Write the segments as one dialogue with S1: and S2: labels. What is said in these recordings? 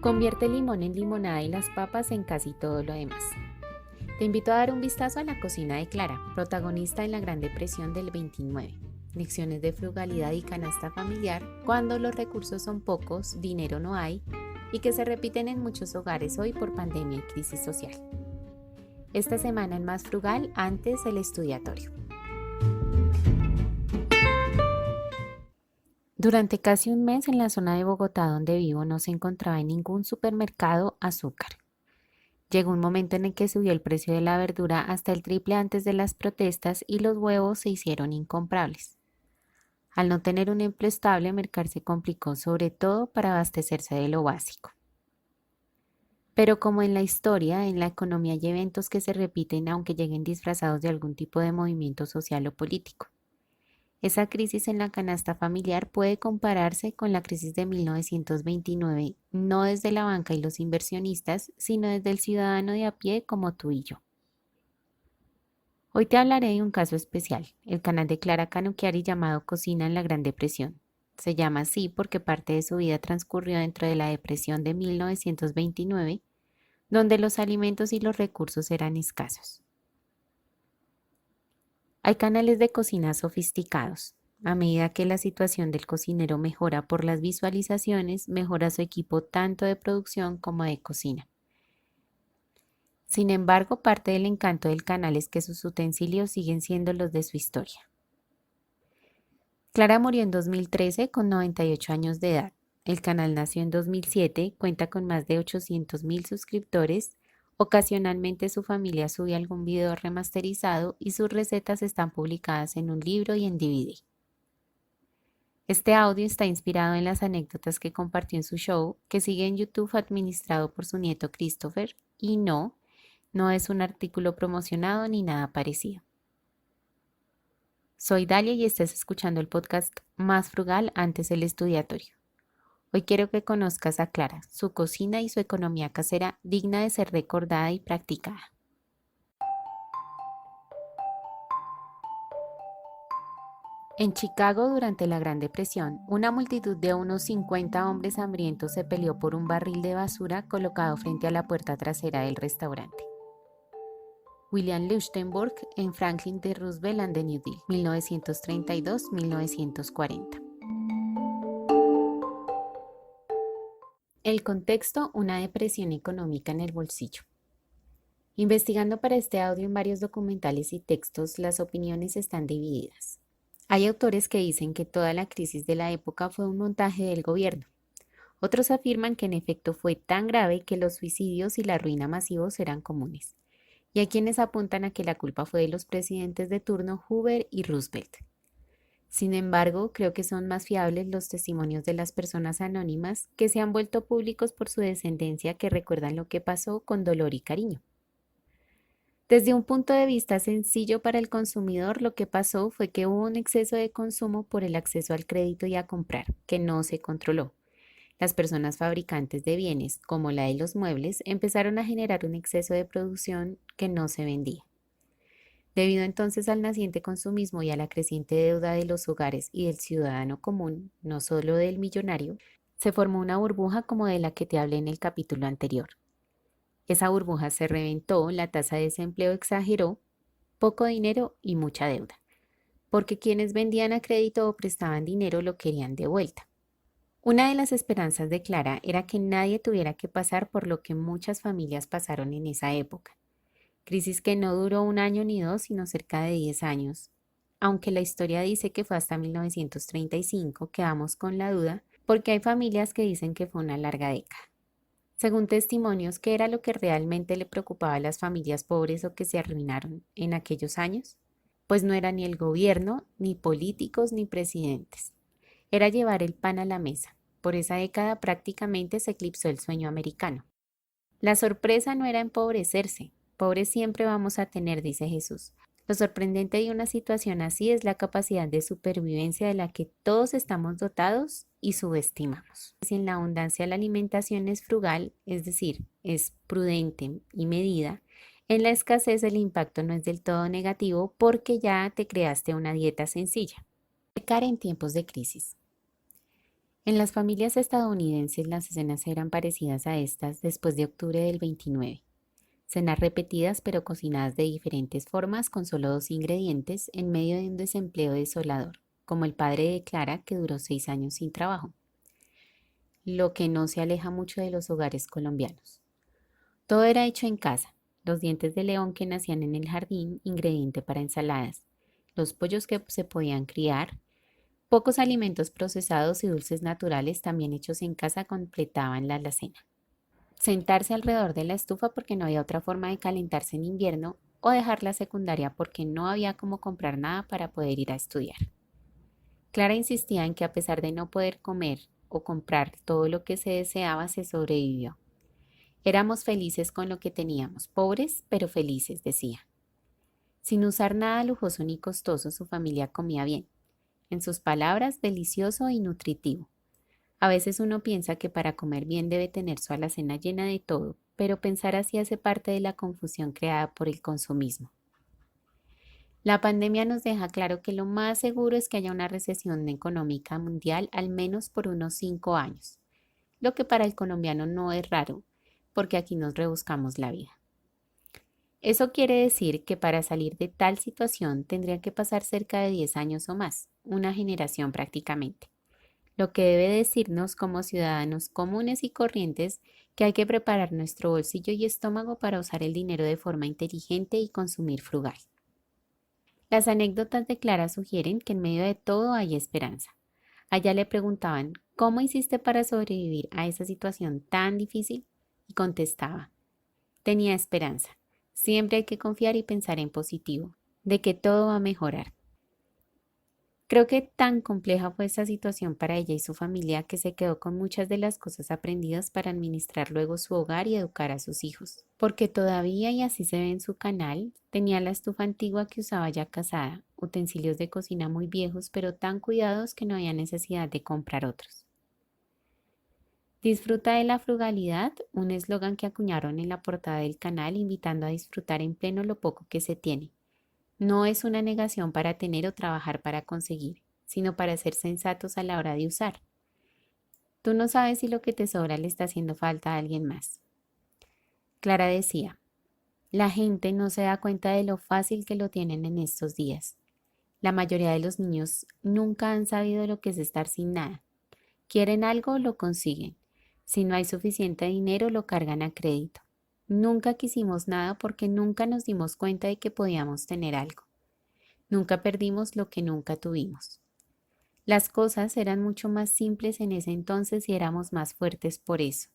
S1: Convierte el limón en limonada y las papas en casi todo lo demás. Te invito a dar un vistazo a la cocina de Clara, protagonista en la Gran Depresión del 29. Lecciones de frugalidad y canasta familiar cuando los recursos son pocos, dinero no hay y que se repiten en muchos hogares hoy por pandemia y crisis social. Esta semana en Más Frugal, antes el estudiatorio. Durante casi un mes en la zona de Bogotá donde vivo no se encontraba en ningún supermercado azúcar. Llegó un momento en el que subió el precio de la verdura hasta el triple antes de las protestas y los huevos se hicieron incomprables. Al no tener un empleo estable, Mercar se complicó sobre todo para abastecerse de lo básico. Pero como en la historia, en la economía hay eventos que se repiten aunque lleguen disfrazados de algún tipo de movimiento social o político. Esa crisis en la canasta familiar puede compararse con la crisis de 1929, no desde la banca y los inversionistas, sino desde el ciudadano de a pie como tú y yo. Hoy te hablaré de un caso especial, el canal de Clara Canucchiari llamado Cocina en la Gran Depresión. Se llama así porque parte de su vida transcurrió dentro de la depresión de 1929, donde los alimentos y los recursos eran escasos. Hay canales de cocina sofisticados. A medida que la situación del cocinero mejora por las visualizaciones, mejora su equipo tanto de producción como de cocina. Sin embargo, parte del encanto del canal es que sus utensilios siguen siendo los de su historia. Clara murió en 2013 con 98 años de edad. El canal nació en 2007, cuenta con más de 800,000 suscriptores. Ocasionalmente su familia sube algún video remasterizado y sus recetas están publicadas en un libro y en DVD. Este audio está inspirado en las anécdotas que compartió en su show, que sigue en YouTube administrado por su nieto Christopher, y no es un artículo promocionado ni nada parecido. Soy Dalia y estás escuchando el podcast Más Frugal antes el estudiatorio. Hoy quiero que conozcas a Clara, su cocina y su economía casera digna de ser recordada y practicada. En Chicago, durante la Gran Depresión, una multitud de unos 50 hombres hambrientos se peleó por un barril de basura colocado frente a la puerta trasera del restaurante. William Leuchtenburg en Franklin D. Roosevelt and the New Deal, 1932-1940. El contexto, una depresión económica en el bolsillo. Investigando para este audio en varios documentales y textos, las opiniones están divididas. Hay autores que dicen que toda la crisis de la época fue un montaje del gobierno. Otros afirman que en efecto fue tan grave que los suicidios y la ruina masivos eran comunes. Y hay quienes apuntan a que la culpa fue de los presidentes de turno Hoover y Roosevelt. Sin embargo, creo que son más fiables los testimonios de las personas anónimas que se han vuelto públicos por su descendencia que recuerdan lo que pasó con dolor y cariño. Desde un punto de vista sencillo para el consumidor, lo que pasó fue que hubo un exceso de consumo por el acceso al crédito y a comprar, que no se controló. Las personas fabricantes de bienes, como la de los muebles, empezaron a generar un exceso de producción que no se vendía. Debido entonces al naciente consumismo y a la creciente deuda de los hogares y del ciudadano común, no solo del millonario, se formó una burbuja como de la que te hablé en el capítulo anterior. Esa burbuja se reventó, la tasa de desempleo exageró, poco dinero y mucha deuda, porque quienes vendían a crédito o prestaban dinero lo querían de vuelta. Una de las esperanzas de Clara era que nadie tuviera que pasar por lo que muchas familias pasaron en esa época. Crisis que no duró un año ni dos, sino cerca de 10 años. Aunque la historia dice que fue hasta 1935, quedamos con la duda, porque hay familias que dicen que fue una larga década. Según testimonios, ¿qué era lo que realmente le preocupaba a las familias pobres o que se arruinaron en aquellos años? Pues no era ni el gobierno, ni políticos, ni presidentes. Era llevar el pan a la mesa. Por esa década prácticamente se eclipsó el sueño americano. La sorpresa no era empobrecerse. Pobres siempre vamos a tener, dice Jesús. Lo sorprendente de una situación así es la capacidad de supervivencia de la que todos estamos dotados y subestimamos. Si en la abundancia la alimentación es frugal, es decir, es prudente y medida, en la escasez el impacto no es del todo negativo porque ya te creaste una dieta sencilla. Pecar en tiempos de crisis. En las familias estadounidenses las cenas eran parecidas a estas después de octubre del 29. Cenas repetidas pero cocinadas de diferentes formas con solo 2 ingredientes en medio de un desempleo desolador, como el padre de Clara que duró 6 años sin trabajo, lo que no se aleja mucho de los hogares colombianos. Todo era hecho en casa, los dientes de león que nacían en el jardín, ingrediente para ensaladas, los pollos que se podían criar, pocos alimentos procesados y dulces naturales también hechos en casa completaban la alacena. Sentarse alrededor de la estufa porque no había otra forma de calentarse en invierno o dejar la secundaria porque no había cómo comprar nada para poder ir a estudiar. Clara insistía en que a pesar de no poder comer o comprar todo lo que se deseaba, se sobrevivió. Éramos felices con lo que teníamos, pobres pero felices, decía. Sin usar nada lujoso ni costoso, su familia comía bien. En sus palabras, delicioso y nutritivo. A veces uno piensa que para comer bien debe tener su alacena llena de todo, pero pensar así hace parte de la confusión creada por el consumismo. La pandemia nos deja claro que lo más seguro es que haya una recesión económica mundial al menos por unos 5 años, lo que para el colombiano no es raro, porque aquí nos rebuscamos la vida. Eso quiere decir que para salir de tal situación tendría que pasar cerca de 10 años o más, una generación prácticamente, lo que debe decirnos como ciudadanos comunes y corrientes que hay que preparar nuestro bolsillo y estómago para usar el dinero de forma inteligente y consumir frugal. Las anécdotas de Clara sugieren que en medio de todo hay esperanza. Allá le preguntaban, ¿cómo hiciste para sobrevivir a esa situación tan difícil? Y contestaba, tenía esperanza. Siempre hay que confiar y pensar en positivo, de que todo va a mejorar. Creo que tan compleja fue esa situación para ella y su familia que se quedó con muchas de las cosas aprendidas para administrar luego su hogar y educar a sus hijos. Porque todavía, y así se ve en su canal, tenía la estufa antigua que usaba ya casada, utensilios de cocina muy viejos pero tan cuidados que no había necesidad de comprar otros. Disfruta de la frugalidad, un eslogan que acuñaron en la portada del canal invitando a disfrutar en pleno lo poco que se tiene. No es una negación para tener o trabajar para conseguir, sino para ser sensatos a la hora de usar. Tú no sabes si lo que te sobra le está haciendo falta a alguien más. Clara decía, la gente no se da cuenta de lo fácil que lo tienen en estos días. La mayoría de los niños nunca han sabido lo que es estar sin nada. Quieren algo, lo consiguen. Si no hay suficiente dinero, lo cargan a crédito. Nunca quisimos nada porque nunca nos dimos cuenta de que podíamos tener algo. Nunca perdimos lo que nunca tuvimos. Las cosas eran mucho más simples en ese entonces y éramos más fuertes por eso.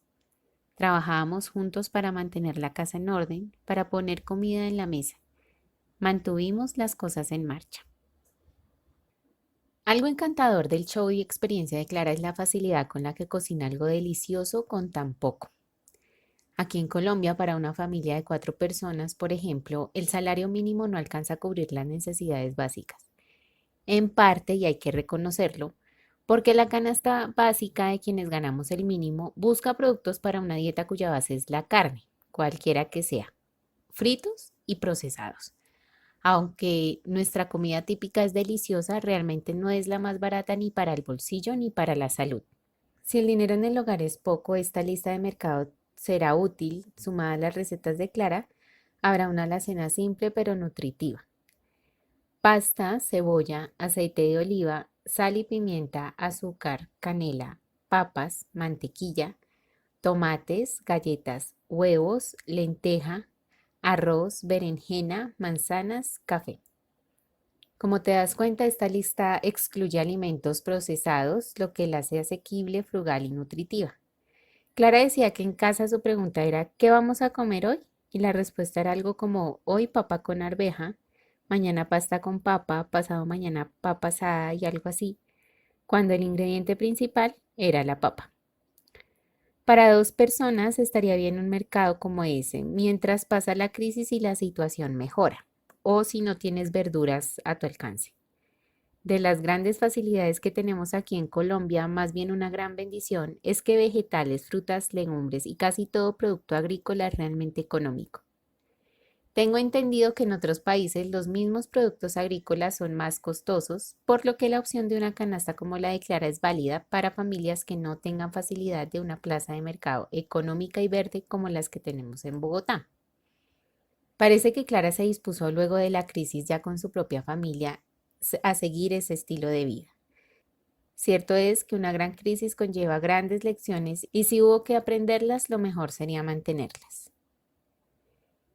S1: Trabajábamos juntos para mantener la casa en orden, para poner comida en la mesa. Mantuvimos las cosas en marcha. Algo encantador del show y experiencia de Clara es la facilidad con la que cocina algo delicioso con tan poco. Aquí en Colombia, para una familia de 4 personas, por ejemplo, el salario mínimo no alcanza a cubrir las necesidades básicas. En parte, y hay que reconocerlo, porque la canasta básica de quienes ganamos el mínimo busca productos para una dieta cuya base es la carne, cualquiera que sea, fritos y procesados. Aunque nuestra comida típica es deliciosa, realmente no es la más barata ni para el bolsillo ni para la salud. Si el dinero en el hogar es poco, esta lista de mercado será útil. Sumada a las recetas de Clara, habrá una alacena simple pero nutritiva. Pasta, cebolla, aceite de oliva, sal y pimienta, azúcar, canela, papas, mantequilla, tomates, galletas, huevos, lenteja, arroz, berenjena, manzanas, café. Como te das cuenta, esta lista excluye alimentos procesados, lo que la hace asequible, frugal y nutritiva. Clara decía que en casa su pregunta era ¿qué vamos a comer hoy? Y la respuesta era algo como hoy papa con arveja, mañana pasta con papa, pasado mañana papa asada y algo así, cuando el ingrediente principal era la papa. Para 2 personas estaría bien un mercado como ese, mientras pasa la crisis y la situación mejora, o si no tienes verduras a tu alcance. De las grandes facilidades que tenemos aquí en Colombia, más bien una gran bendición, es que vegetales, frutas, legumbres y casi todo producto agrícola es realmente económico. Tengo entendido que en otros países los mismos productos agrícolas son más costosos, por lo que la opción de una canasta como la de Clara es válida para familias que no tengan facilidad de una plaza de mercado económica y verde como las que tenemos en Bogotá. Parece que Clara se dispuso luego de la crisis ya con su propia familia a seguir ese estilo de vida. Cierto es que una gran crisis conlleva grandes lecciones y si hubo que aprenderlas, lo mejor sería mantenerlas.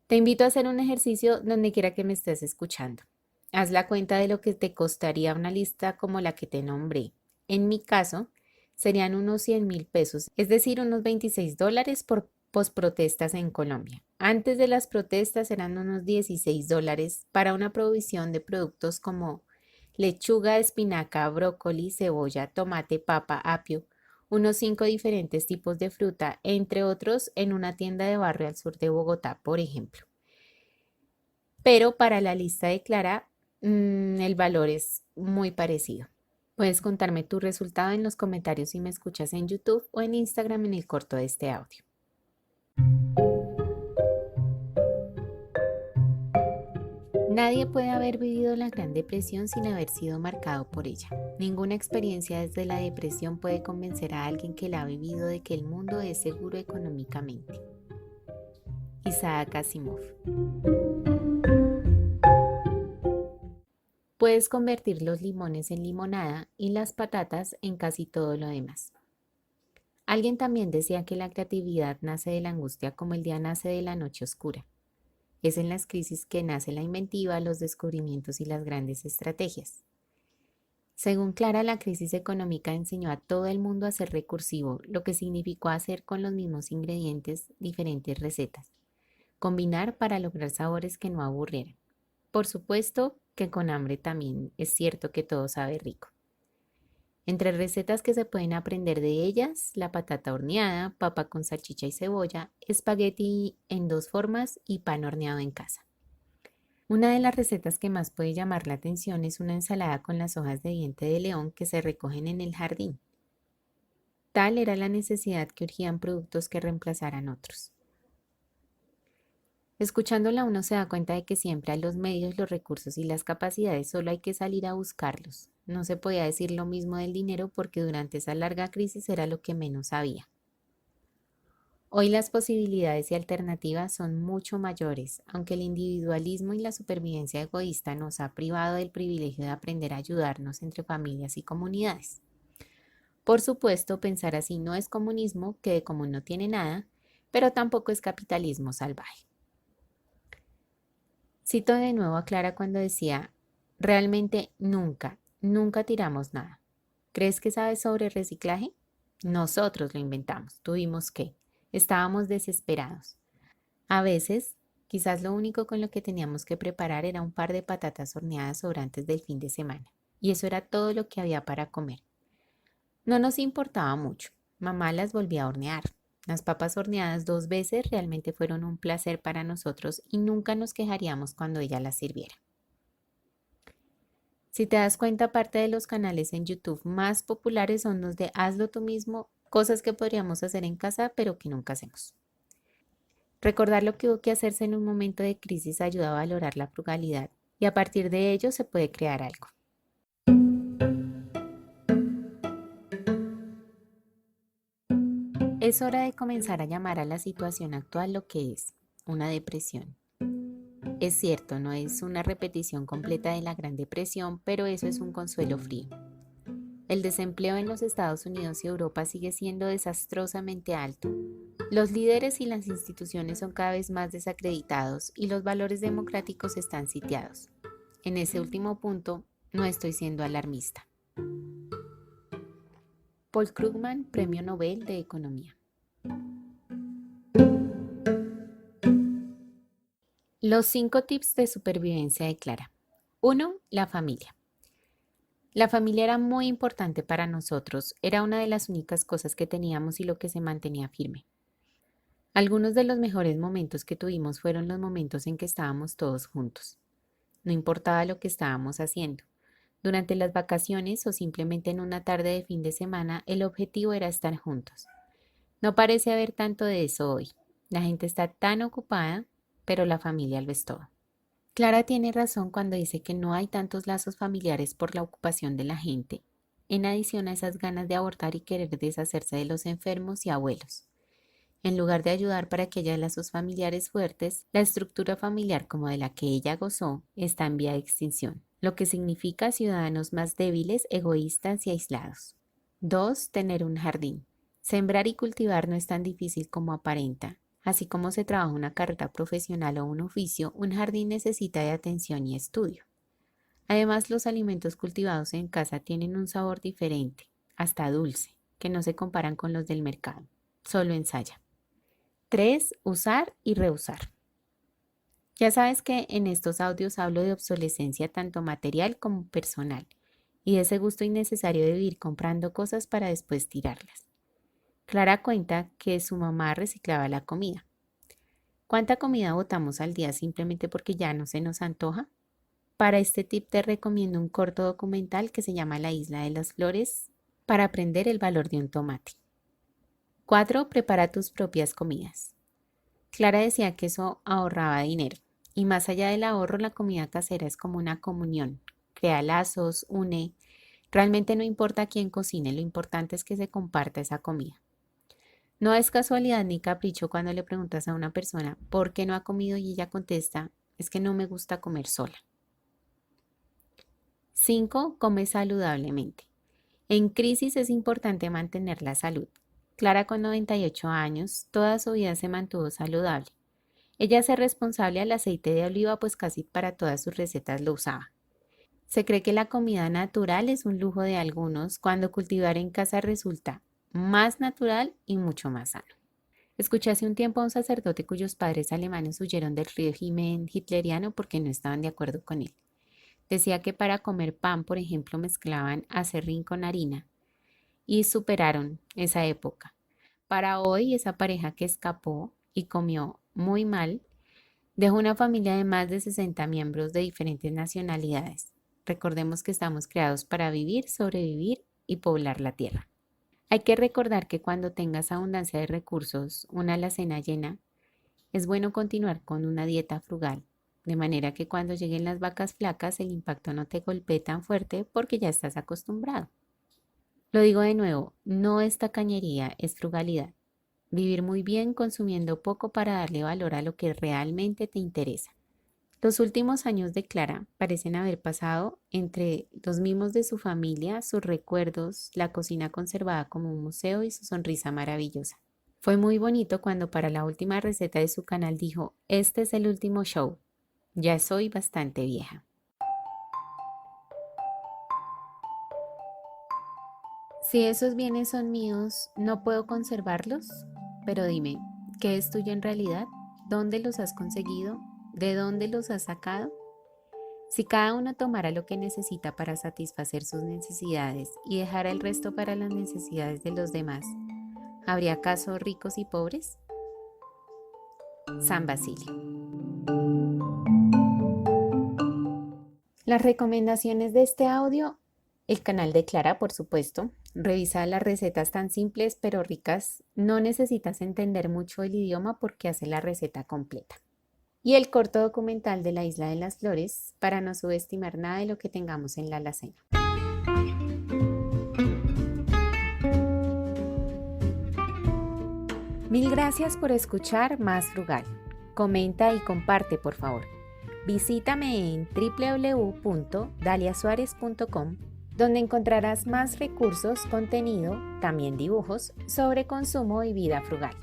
S1: Te invito a hacer un ejercicio donde quiera que me estés escuchando. Haz la cuenta de lo que te costaría una lista como la que te nombré. En mi caso, serían unos 100.000 pesos, es decir, unos $26 por posprotestas en Colombia. Antes de las protestas eran unos $16 para una provisión de productos como lechuga, espinaca, brócoli, cebolla, tomate, papa, apio, unos 5 diferentes tipos de fruta, entre otros, en una tienda de barrio al sur de Bogotá, por ejemplo. Pero para la lista de Clara, el valor es muy parecido. Puedes contarme tu resultado en los comentarios si me escuchas en YouTube o en Instagram en el corto de este audio. Nadie puede haber vivido la Gran Depresión sin haber sido marcado por ella. Ninguna experiencia desde la depresión puede convencer a alguien que la ha vivido de que el mundo es seguro económicamente. Isaac Asimov. Puedes convertir los limones en limonada y las patatas en casi todo lo demás. Alguien también decía que la creatividad nace de la angustia como el día nace de la noche oscura. Es en las crisis que nace la inventiva, los descubrimientos y las grandes estrategias. Según Clara, la crisis económica enseñó a todo el mundo a ser recursivo, lo que significó hacer con los mismos ingredientes diferentes recetas, combinar para lograr sabores que no aburrieran. Por supuesto que con hambre también es cierto que todo sabe rico. Entre recetas que se pueden aprender de ellas, la patata horneada, papa con salchicha y cebolla, espagueti en dos formas y pan horneado en casa. Una de las recetas que más puede llamar la atención es una ensalada con las hojas de diente de león que se recogen en el jardín. Tal era la necesidad que urgían productos que reemplazaran otros. Escuchándola uno se da cuenta de que siempre hay los medios, los recursos y las capacidades, solo hay que salir a buscarlos. No se podía decir lo mismo del dinero porque durante esa larga crisis era lo que menos había. Hoy las posibilidades y alternativas son mucho mayores, aunque el individualismo y la supervivencia egoísta nos ha privado del privilegio de aprender a ayudarnos entre familias y comunidades. Por supuesto, pensar así no es comunismo, que de común no tiene nada, pero tampoco es capitalismo salvaje. Cito de nuevo a Clara cuando decía, realmente nunca, nunca tiramos nada. ¿Crees que sabes sobre reciclaje? Nosotros lo inventamos, tuvimos que. Estábamos desesperados. A veces, quizás lo único con lo que teníamos que preparar era un par de patatas horneadas sobrantes del fin de semana. Y eso era todo lo que había para comer. No nos importaba mucho. Mamá las volvía a hornear. Las papas horneadas 2 veces realmente fueron un placer para nosotros y nunca nos quejaríamos cuando ella las sirviera. Si te das cuenta, parte de los canales en YouTube más populares son los de hazlo tú mismo, cosas que podríamos hacer en casa pero que nunca hacemos. Recordar lo que hubo que hacerse en un momento de crisis ayuda a valorar la frugalidad y a partir de ello se puede crear algo. Es hora de comenzar a llamar a la situación actual lo que es, una depresión. Es cierto, no es una repetición completa de la Gran Depresión, pero eso es un consuelo frío. El desempleo en los Estados Unidos y Europa sigue siendo desastrosamente alto. Los líderes y las instituciones son cada vez más desacreditados y los valores democráticos están sitiados. En ese último punto, no estoy siendo alarmista. Paul Krugman, Premio Nobel de Economía. Los 5 tips de supervivencia de Clara. 1. La familia. La familia era muy importante para nosotros, era una de las únicas cosas que teníamos y lo que se mantenía firme. Algunos de los mejores momentos que tuvimos fueron los momentos en que estábamos todos juntos. No importaba lo que estábamos haciendo. Durante las vacaciones o simplemente en una tarde de fin de semana, el objetivo era estar juntos. No parece haber tanto de eso hoy. La gente está tan ocupada, pero la familia lo es todo. Clara tiene razón cuando dice que no hay tantos lazos familiares por la ocupación de la gente, en adición a esas ganas de abortar y querer deshacerse de los enfermos y abuelos. En lugar de ayudar para que haya lazos familiares fuertes, la estructura familiar como de la que ella gozó está en vía de extinción, lo que significa ciudadanos más débiles, egoístas y aislados. 2. Tener un jardín. Sembrar y cultivar no es tan difícil como aparenta. Así como se trabaja una carrera profesional o un oficio, un jardín necesita de atención y estudio. Además, los alimentos cultivados en casa tienen un sabor diferente, hasta dulce, que no se comparan con los del mercado. Solo ensaya. 3. Usar y reusar. Ya sabes que en estos audios hablo de obsolescencia tanto material como personal y de ese gusto innecesario de vivir comprando cosas para después tirarlas. Clara cuenta que su mamá reciclaba la comida. ¿Cuánta comida botamos al día simplemente porque ya no se nos antoja? Para este tip te recomiendo un corto documental que se llama La Isla de las Flores para aprender el valor de un tomate. 4. Prepara tus propias comidas. Clara decía que eso ahorraba dinero y más allá del ahorro, la comida casera es como una comunión. Crea lazos, une. Realmente no importa quién cocine, lo importante es que se comparta esa comida. No es casualidad ni capricho cuando le preguntas a una persona por qué no ha comido y ella contesta, es que no me gusta comer sola. 5. Come saludablemente. En crisis es importante mantener la salud. Clara, con 98 años, toda su vida se mantuvo saludable. Ella es responsable al aceite de oliva, pues casi para todas sus recetas lo usaba. Se cree que la comida natural es un lujo de algunos, cuando cultivar en casa resulta más natural y mucho más sano. Escuché hace un tiempo a un sacerdote cuyos padres alemanes huyeron del régimen hitleriano porque no estaban de acuerdo con él. Decía que para comer pan, por ejemplo, mezclaban aserrín con harina y superaron esa época. Para hoy, esa pareja que escapó y comió muy mal, dejó una familia de más de 60 miembros de diferentes nacionalidades. Recordemos que estamos creados para vivir, sobrevivir y poblar la tierra. Hay que recordar que cuando tengas abundancia de recursos, una alacena llena, es bueno continuar con una dieta frugal, de manera que cuando lleguen las vacas flacas el impacto no te golpee tan fuerte porque ya estás acostumbrado. Lo digo de nuevo, no es tacañería, es frugalidad. Vivir muy bien consumiendo poco para darle valor a lo que realmente te interesa. Los últimos años de Clara parecen haber pasado entre los mimos de su familia, sus recuerdos, la cocina conservada como un museo y su sonrisa maravillosa. Fue muy bonito cuando para la última receta de su canal dijo, este es el último show, ya soy bastante vieja. Si esos bienes son míos, ¿no puedo conservarlos? Pero dime, ¿qué es tuyo en realidad? ¿Dónde los has conseguido? ¿De dónde los has sacado? Si cada uno tomara lo que necesita para satisfacer sus necesidades y dejara el resto para las necesidades de los demás, ¿habría acaso ricos y pobres? San Basilio. Las recomendaciones de este audio, el canal de Clara, por supuesto. Revisa las recetas tan simples pero ricas. No necesitas entender mucho el idioma porque hace la receta completa. Y el corto documental de la Isla de las Flores para no subestimar nada de lo que tengamos en la alacena. Mil gracias por escuchar Más Frugal. Comenta y comparte, por favor. Visítame en www.daliasuarez.com, donde encontrarás más recursos, contenido, también dibujos, sobre consumo y vida frugal.